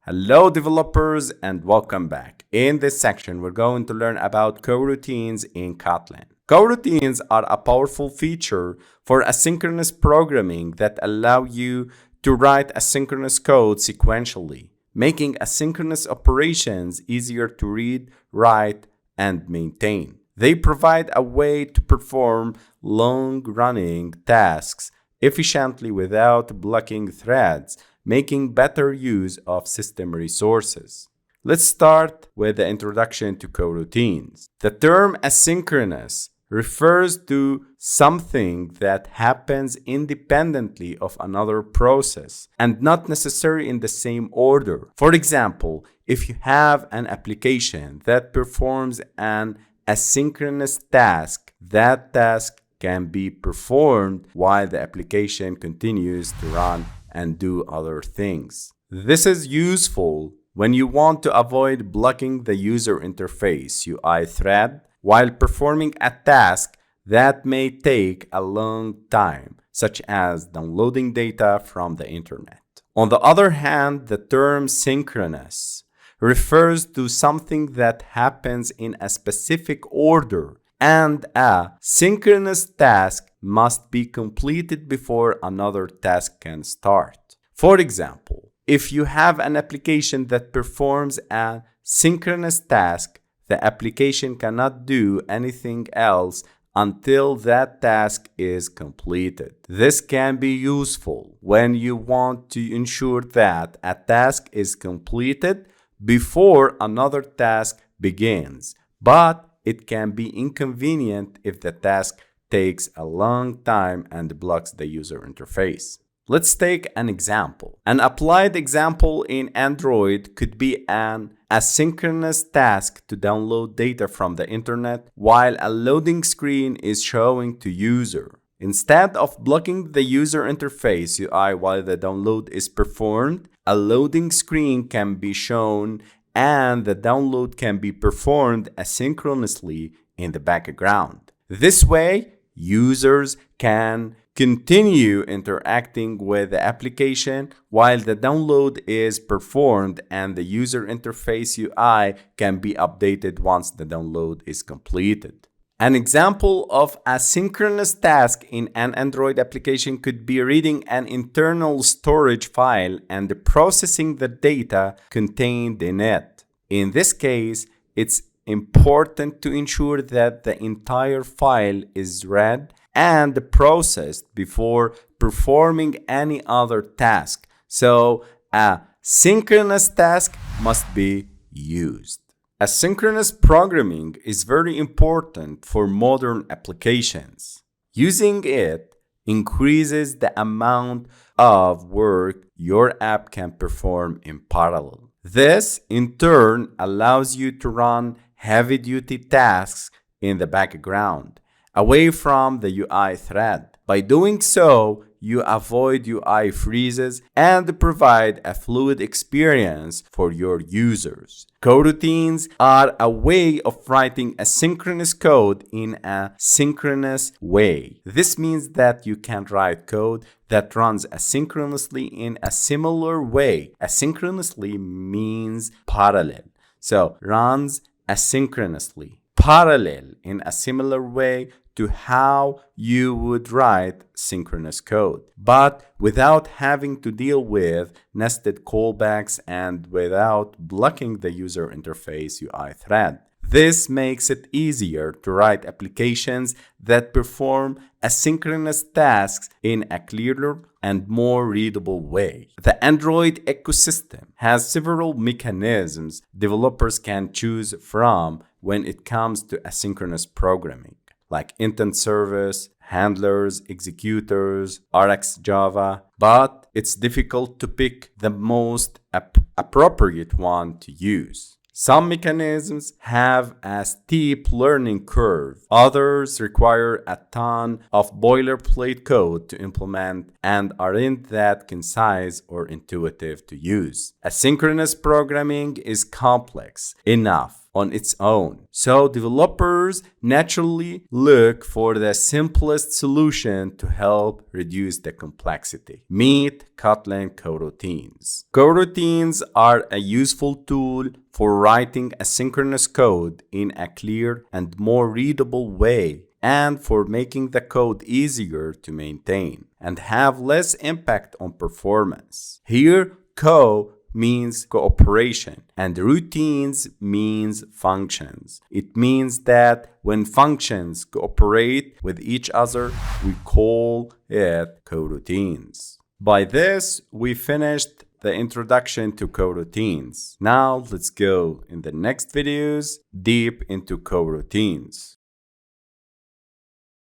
Hello developers and welcome back. In this section, we're going to learn about coroutines in Kotlin. Coroutines are a powerful feature for asynchronous programming that allow you to write asynchronous code sequentially, making asynchronous operations easier to read, write, and maintain. They provide a way to perform long-running tasks efficiently without blocking threads, making better use of system resources. Let's start with the introduction to coroutines. The term asynchronous refers to something that happens independently of another process and not necessarily in the same order. For example, if you have an application that performs an asynchronous task, that task can be performed while the application continues to run and do other things. This is useful when you want to avoid blocking the user interface UI thread while performing a task that may take a long time, such as downloading data from the internet. On the other hand, the term synchronous refers to something that happens in a specific order, and a synchronous task must be completed before another task can start. For example, if you have an application that performs a synchronous task, the application cannot do anything else until that task is completed. This can be useful when you want to ensure that a task is completed before another task begins, but it can be inconvenient if the task takes a long time and blocks the user interface. Let's take an example. An applied example in Android could be an asynchronous task to download data from the internet while a loading screen is showing to user. Instead of blocking the user interface UI while the download is performed, a loading screen can be shown and the download can be performed asynchronously in the background. This way, users can continue interacting with the application while the download is performed, and the user interface UI can be updated once the download is completed. An example of a synchronous task in an Android application could be reading an internal storage file and processing the data contained in it. In this case, it's important to ensure that the entire file is read and processed before performing any other task. So, a synchronous task must be used. Asynchronous programming is very important for modern applications. Using it increases the amount of work your app can perform in parallel. This, in turn, allows you to run heavy-duty tasks in the background, away from the UI thread. By doing so, you avoid UI freezes and provide a fluid experience for your users. Coroutines are a way of writing asynchronous code in a synchronous way. This means that you can write code that runs asynchronously in a similar way. Asynchronously means parallel. So, runs asynchronously, parallel in a similar way to how you would write synchronous code, but without having to deal with nested callbacks and without blocking the user interface UI thread. This makes it easier to write applications that perform asynchronous tasks in a clearer and more readable way. The Android ecosystem has several mechanisms developers can choose from when it comes to asynchronous programming, like intent service, handlers, executors, RxJava, but it's difficult to pick the most appropriate one to use. Some mechanisms have a steep learning curve. Others require a ton of boilerplate code to implement and aren't that concise or intuitive to use. Asynchronous programming is complex enough on its own. So developers naturally look for the simplest solution to help reduce the complexity. Meet Kotlin coroutines. Coroutines are a useful tool for writing asynchronous code in a clear and more readable way, and for making the code easier to maintain and have less impact on performance. Here, co means cooperation and routines means functions. It means that when functions cooperate with each other, we call it coroutines. By this, we finished the introduction to coroutines. Now let's go in the next videos deep into coroutines.